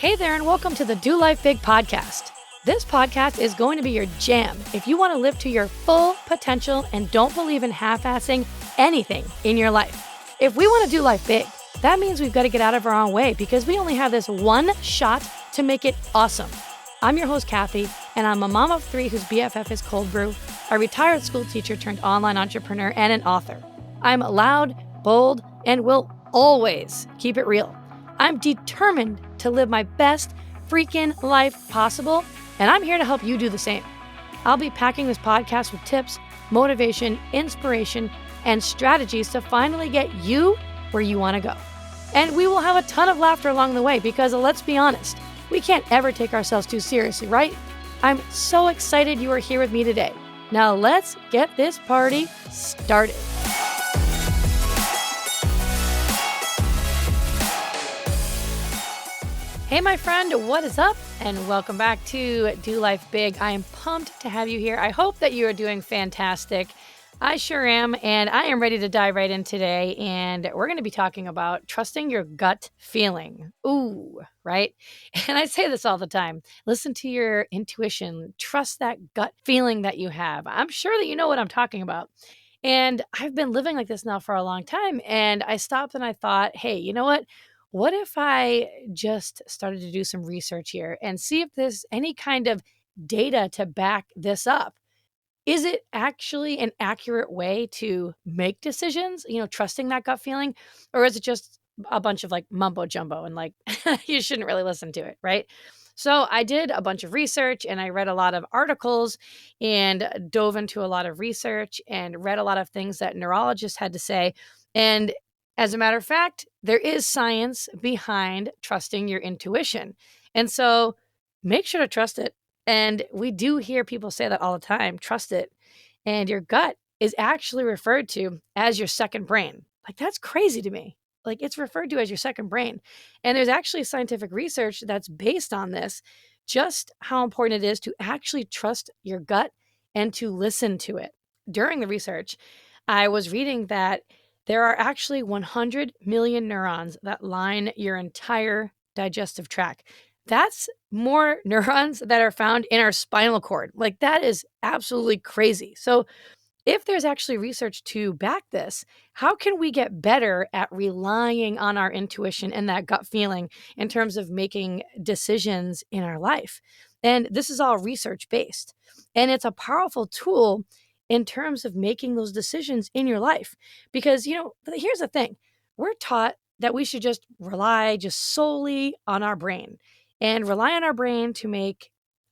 Hey there, and welcome to the Do Life Big podcast. This podcast is going to be your jam if you want to live to your full potential and don't believe in half-assing anything in your life. If we want to do life big, that means we've got to get out of our own way because we only have this one shot to make it awesome. I'm your host, Kathi, and I'm a mom of three whose BFF is cold brew, a retired school teacher turned online entrepreneur, and an author. I'm loud, bold, and will always keep it real. I'm determined to live my best freaking life possible, and I'm here to help you do the same. I'll be packing this podcast with tips, motivation, inspiration, and strategies to finally get you where you want to go. And we will have a ton of laughter along the way because, let's be honest, we can't ever take ourselves too seriously, right? I'm so excited you are here with me today. Now let's get this party started. Hey, my friend, what is up? And welcome back to Do Life Big. I am pumped to have you here. I hope that you are doing fantastic. I sure am, and I am ready to dive right in today, and we're going to be talking about trusting your gut feeling. Ooh, right? And I say this all the time. Listen to your intuition. Trust that gut feeling that you have. I'm sure that you know what I'm talking about. And I've been living like this now for a long time, and I stopped and I thought, hey, you know what? What if I just started to do some research here and see if there's any kind of data to back this up? Is it actually an accurate way to make decisions, trusting that gut feeling? Or is it just a bunch of like mumbo jumbo and like you shouldn't really listen to it, right? So I did a bunch of research and I read a lot of articles and dove into a lot of research and read a lot of things that neurologists had to say. And as a matter of fact, there is science behind trusting your intuition. And so make sure to trust it. And we do hear people say that all the time, trust it. And your gut is actually referred to as your second brain. Like, that's crazy to me. Like, it's referred to as your second brain. And there's actually scientific research that's based on this, just how important it is to actually trust your gut and to listen to it. During the research, I was reading that there are actually 100 million neurons that line your entire digestive tract. That's more neurons that are found in our spinal cord. Like, that is absolutely crazy. So if there's actually research to back this, how can we get better at relying on our intuition and that gut feeling in terms of making decisions in our life? And this is all research based. And it's a powerful tool in terms of making those decisions in your life. Because, here's the thing. We're taught that we should just rely just solely on our brain and rely on our brain to make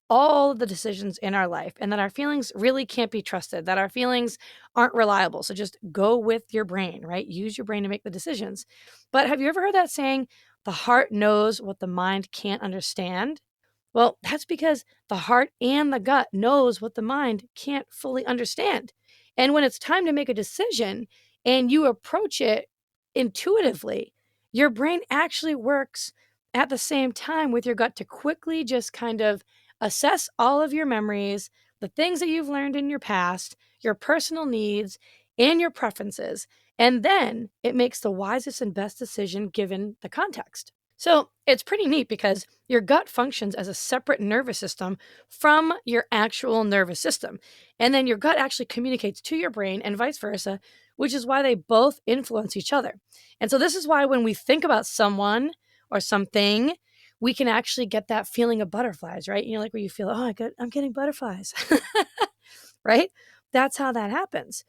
all of the decisions in our life, and that our feelings really can't be trusted, that our feelings aren't reliable. So just go with your brain, right? Use your brain to make the decisions. But have you ever heard that saying, the heart knows what the mind can't understand? Well, that's because the heart and the gut knows what the mind can't fully understand. And when it's time to make a decision and you approach it intuitively, your brain actually works at the same time with your gut to quickly just kind of assess all of your memories, the things that you've learned in your past, your personal needs, and your preferences. And then it makes the wisest and best decision given the context. So it's pretty neat because your gut functions as a separate nervous system from your actual nervous system. And then your gut actually communicates to your brain and vice versa, which is why they both influence each other. And so this is why when we think about someone or something, we can actually get that feeling of butterflies, right? Like where you feel, I'm getting butterflies, right? That's how that happens.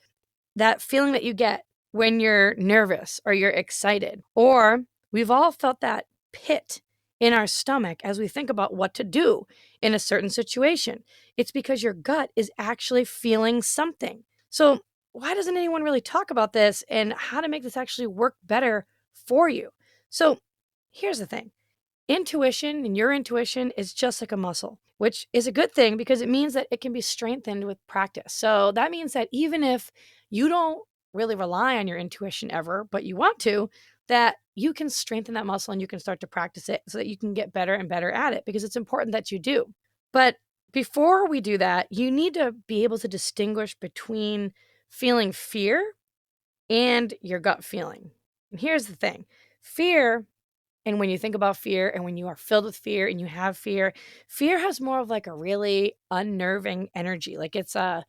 That feeling that you get when you're nervous or you're excited, or we've all felt that pit in our stomach as we think about what to do in a certain situation. It's because your gut is actually feeling something. So why doesn't anyone really talk about this and how to make this actually work better for you? So here's the thing. Intuition and your intuition is just like a muscle, which is a good thing because it means that it can be strengthened with practice. So that means that even if you don't really rely on your intuition ever, but you want to, that you can strengthen that muscle and you can start to practice it so that you can get better and better at it because it's important that you do. But before we do that, you need to be able to distinguish between feeling fear and your gut feeling. And here's the thing. Fear And when you think about fear and when you are filled with fear and you have fear, fear has more of like a really unnerving energy. Like it's a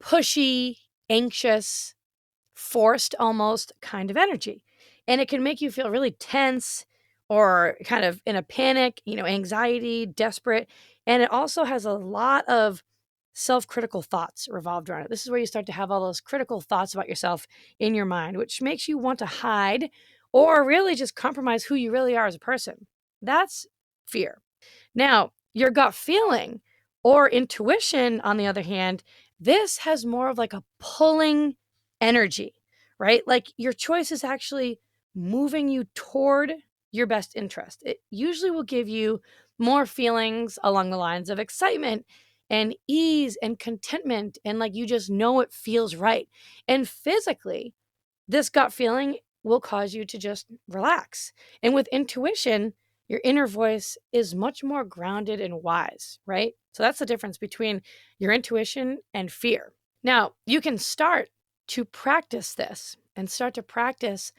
pushy, anxious, forced almost kind of energy. And it can make you feel really tense or kind of in a panic, anxiety, desperate. And it also has a lot of self critical thoughts revolved around it. This is where you start to have all those critical thoughts about yourself in your mind, which makes you want to hide or really just compromise who you really are as a person. That's fear. Now, your gut feeling or intuition, on the other hand, this has more of like a pulling energy, right? Like your choice is actually moving you toward your best interest. It usually will give you more feelings along the lines of excitement and ease and contentment. And like you just know it feels right. And physically, this gut feeling will cause you to just relax. And with intuition, your inner voice is much more grounded and wise, right? So that's the difference between your intuition and fear. Now, you can start to practice this and start to practice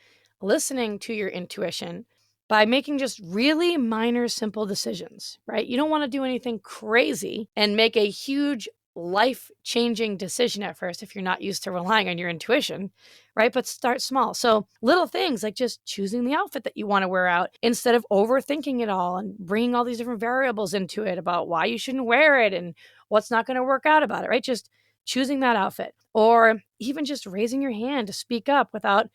listening to your intuition by making just really minor, simple decisions, right? You don't want to do anything crazy and make a huge life changing decision at first if you're not used to relying on your intuition, right? But start small. So little things like just choosing the outfit that you want to wear out instead of overthinking it all and bringing all these different variables into it about why you shouldn't wear it and what's not going to work out about it, right? Just choosing that outfit or even just raising your hand to speak up without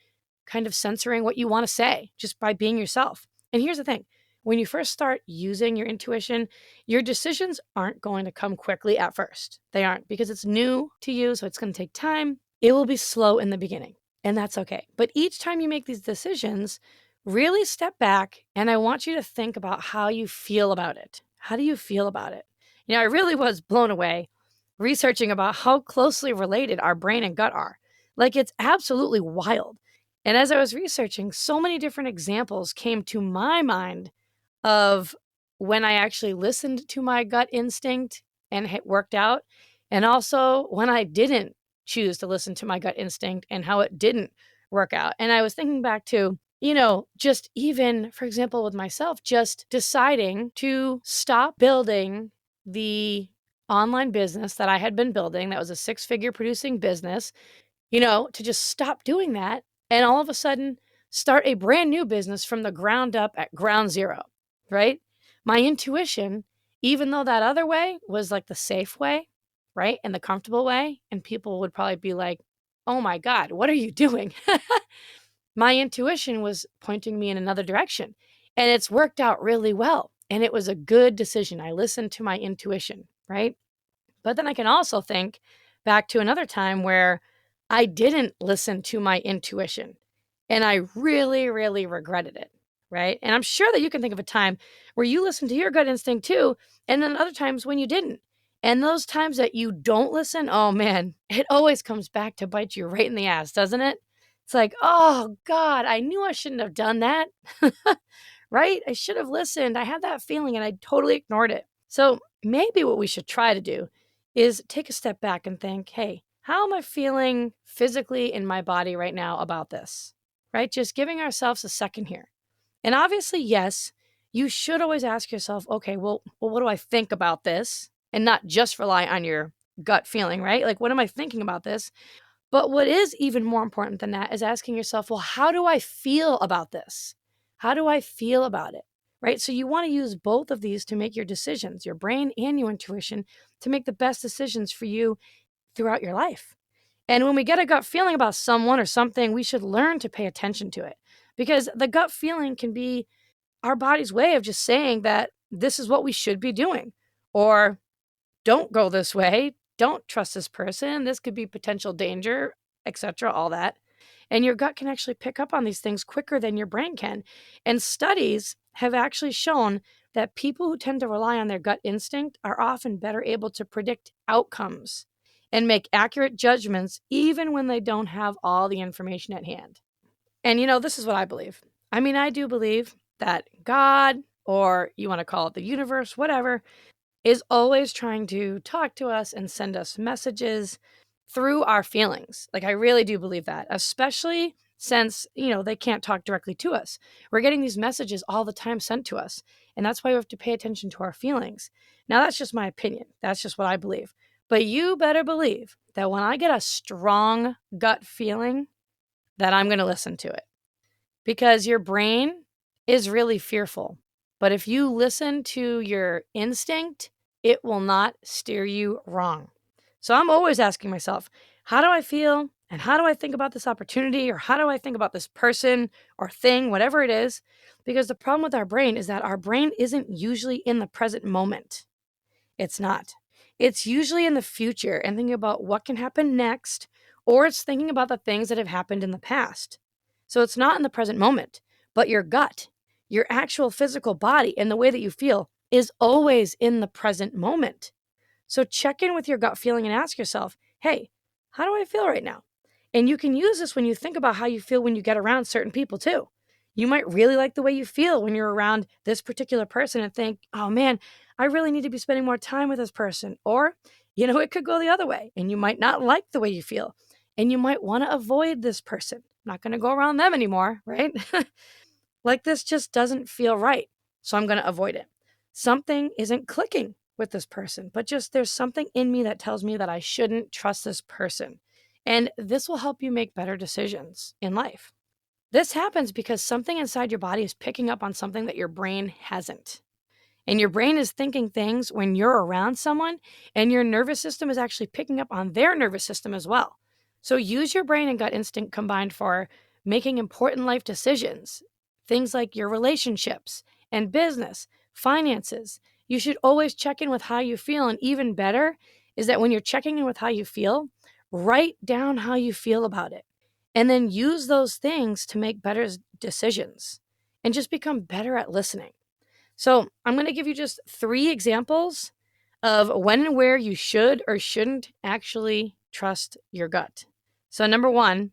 kind of censoring what you want to say just by being yourself. And here's the thing. When you first start using your intuition, your decisions aren't going to come quickly at first. They aren't because it's new to you, so it's going to take time. It will be slow in the beginning, and that's okay. But each time you make these decisions, really step back, and I want you to think about how you feel about it. How do you feel about it? I really was blown away researching about how closely related our brain and gut are. Like, it's absolutely wild. And as I was researching, so many different examples came to my mind of when I actually listened to my gut instinct and it worked out, and also when I didn't choose to listen to my gut instinct and how it didn't work out. And I was thinking back to, just even, for example, with myself, just deciding to stop building the online business that I had been building. That was a six-figure producing business, to just stop doing that and all of a sudden start a brand new business from the ground up at ground zero, right? My intuition, even though that other way was like the safe way, right? And the comfortable way, and people would probably be like, oh my God, what are you doing? My intuition was pointing me in another direction, and it's worked out really well. And it was a good decision. I listened to my intuition, right? But then I can also think back to another time where I didn't listen to my intuition and I really, really regretted it. Right. And I'm sure that you can think of a time where you listened to your gut instinct too. And then other times when you didn't. And those times that you don't listen, oh man, it always comes back to bite you right in the ass, doesn't it? It's like, oh God, I knew I shouldn't have done that. Right? I should have listened. I had that feeling and I totally ignored it. So maybe what we should try to do is take a step back and think, hey, how am I feeling physically in my body right now about this? Right? Just giving ourselves a second here. And obviously, yes, you should always ask yourself, okay, well, what do I think about this? And not just rely on your gut feeling, right? Like, what am I thinking about this? But what is even more important than that is asking yourself, well, how do I feel about this? How do I feel about it? Right? So you want to use both of these to make your decisions, your brain and your intuition, to make the best decisions for you throughout your life. And when we get a gut feeling about someone or something, we should learn to pay attention to it because the gut feeling can be our body's way of just saying that this is what we should be doing, or don't go this way, don't trust this person, this could be potential danger, etc., all that. And your gut can actually pick up on these things quicker than your brain can. And studies have actually shown that people who tend to rely on their gut instinct are often better able to predict outcomes and make accurate judgments even when they don't have all the information at hand. And this is what I believe. I mean, I do believe that God, or you want to call it the universe, whatever, is always trying to talk to us and send us messages through our feelings. Like, I really do believe that, especially since, they can't talk directly to us. We're getting these messages all the time sent to us. And that's why we have to pay attention to our feelings. Now, that's just my opinion. That's just what I believe. But you better believe that when I get a strong gut feeling, that I'm going to listen to it, because your brain is really fearful. But if you listen to your instinct, it will not steer you wrong. So I'm always asking myself, how do I feel? And how do I think about this opportunity? Or how do I think about this person or thing, whatever it is? Because the problem with our brain is that our brain isn't usually in the present moment. It's not. It's usually in the future and thinking about what can happen next, or it's thinking about the things that have happened in the past. So it's not in the present moment, but your gut, your actual physical body, and the way that you feel is always in the present moment. So check in with your gut feeling and ask yourself, hey, how do I feel right now? And you can use this when you think about how you feel when you get around certain people too. You might really like the way you feel when you're around this particular person and think, oh man, I really need to be spending more time with this person. Or, it could go the other way and you might not like the way you feel and you might want to avoid this person. Not going to go around them anymore, right? Like this just doesn't feel right. So I'm going to avoid it. Something isn't clicking with this person, but just there's something in me that tells me that I shouldn't trust this person. And this will help you make better decisions in life. This happens because something inside your body is picking up on something that your brain hasn't. And your brain is thinking things when you're around someone, and your nervous system is actually picking up on their nervous system as well. So use your brain and gut instinct combined for making important life decisions, things like your relationships and business, finances. You should always check in with how you feel. And even better is that when you're checking in with how you feel, write down how you feel about it. And then use those things to make better decisions and just become better at listening. So I'm going to give you just 3 examples of when and where you should or shouldn't actually trust your gut. So number 1,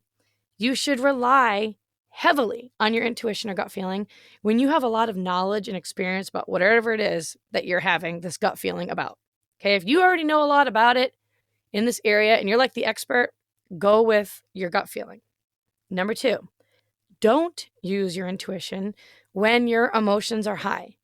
you should rely heavily on your intuition or gut feeling when you have a lot of knowledge and experience about whatever it is that you're having this gut feeling about. Okay, if you already know a lot about it in this area and you're like the expert, go with your gut feeling. Number 2, don't use your intuition when your emotions are high.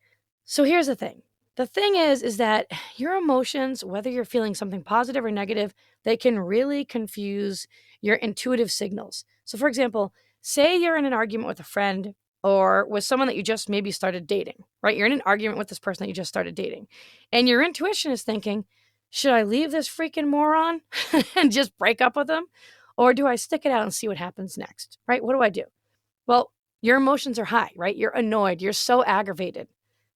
So here's the thing. The thing is that your emotions, whether you're feeling something positive or negative, they can really confuse your intuitive signals. So for example, say you're in an argument with a friend or with someone that you just maybe started dating, right? You're in an argument with this person that you just started dating. And your intuition is thinking, should I leave this freaking moron and just break up with him? Or do I stick it out and see what happens next, right? What do I do? Well, your emotions are high, right? You're annoyed. You're so aggravated.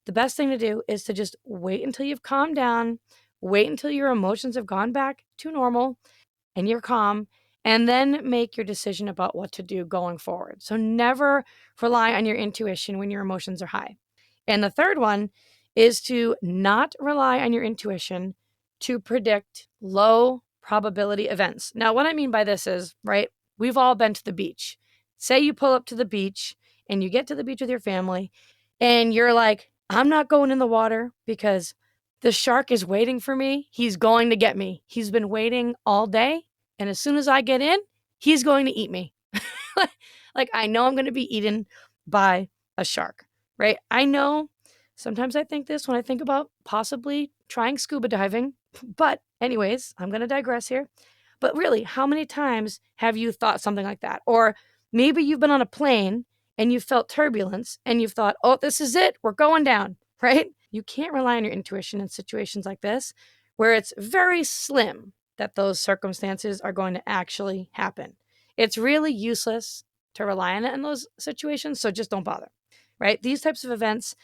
The best thing to do is to just wait until you've calmed down, wait until your emotions have gone back to normal and you're calm, and then make your decision about what to do going forward. So never rely on your intuition when your emotions are high. And the third one is to not rely on your intuition to predict low probability events. Now, what I mean by this is, right, we've all been to the beach. Say you pull up to the beach and you get to the beach with your family and you're like, I'm not going in the water because the shark is waiting for me. He's going to get me. He's been waiting all day. And as soon as I get in, he's going to eat me. Like, I know I'm going to be eaten by a shark, right? I know sometimes I think this when I think about possibly trying scuba diving. But anyways, I'm going to digress here. But really, how many times have you thought something like that? Or maybe you've been on a plane and you felt turbulence and you've thought, oh, this is it. We're going down, right? You can't rely on your intuition in situations like this where it's very slim that those circumstances are going to actually happen. It's really useless to rely on it in those situations, so just don't bother, right? These types of events,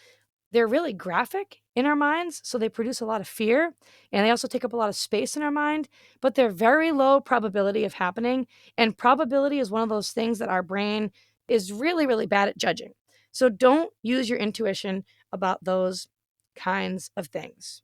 they're really graphic in our minds, so they produce a lot of fear, and they also take up a lot of space in our mind, but they're very low probability of happening, and probability is one of those things that our brain is really, really bad at judging. So don't use your intuition about those kinds of things.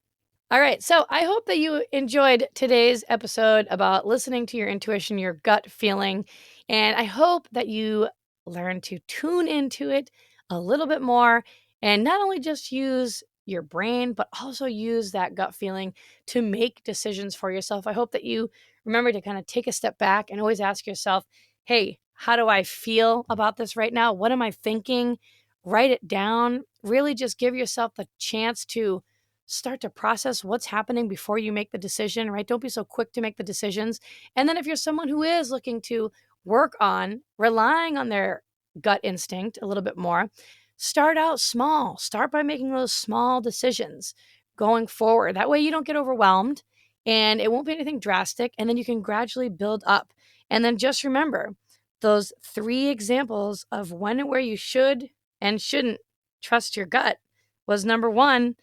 All right, so I hope that you enjoyed today's episode about listening to your intuition, your gut feeling, and I hope that you learn to tune into it a little bit more and not only just use your brain, but also use that gut feeling to make decisions for yourself. I hope that you remember to kind of take a step back and always ask yourself, hey, How do I feel about this right now? What am I thinking? Write it down. Really just give yourself the chance to start to process what's happening before you make the decision, right? Don't be so quick to make the decisions. And then if you're someone who is looking to work on relying on their gut instinct a little bit more, start out small. Start by making those small decisions going forward. That way you don't get overwhelmed and it won't be anything drastic. And then you can gradually build up. And then just remember those 3 examples of when and where you should and shouldn't trust your gut was number 1,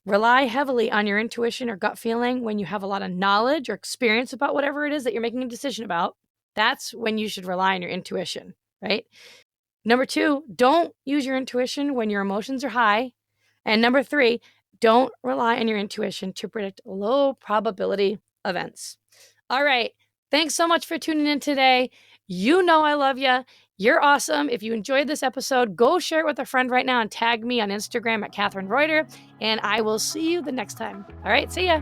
rely heavily on your intuition or gut feeling when you have a lot of knowledge or experience about whatever it is that you're making a decision about. That's when you should rely on your intuition, right? Number 2, don't use your intuition when your emotions are high. And number 3, don't rely on your intuition to predict low probability events. All right. Thanks so much for tuning in today. You know I love you. You're awesome. If you enjoyed this episode, go share it with a friend right now and tag me on Instagram at Catherine Reuter. And I will see you the next time. All right. See ya.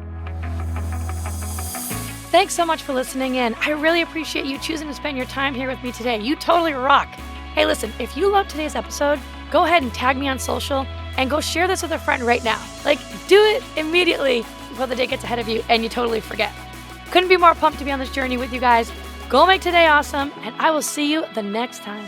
Thanks so much for listening in. I really appreciate you choosing to spend your time here with me today. You totally rock. Hey, listen, if you loved today's episode, go ahead and tag me on social and go share this with a friend right now. Like, do it immediately before the day gets ahead of you and you totally forget. Couldn't be more pumped to be on this journey with you guys. Go make today awesome, and I will see you the next time.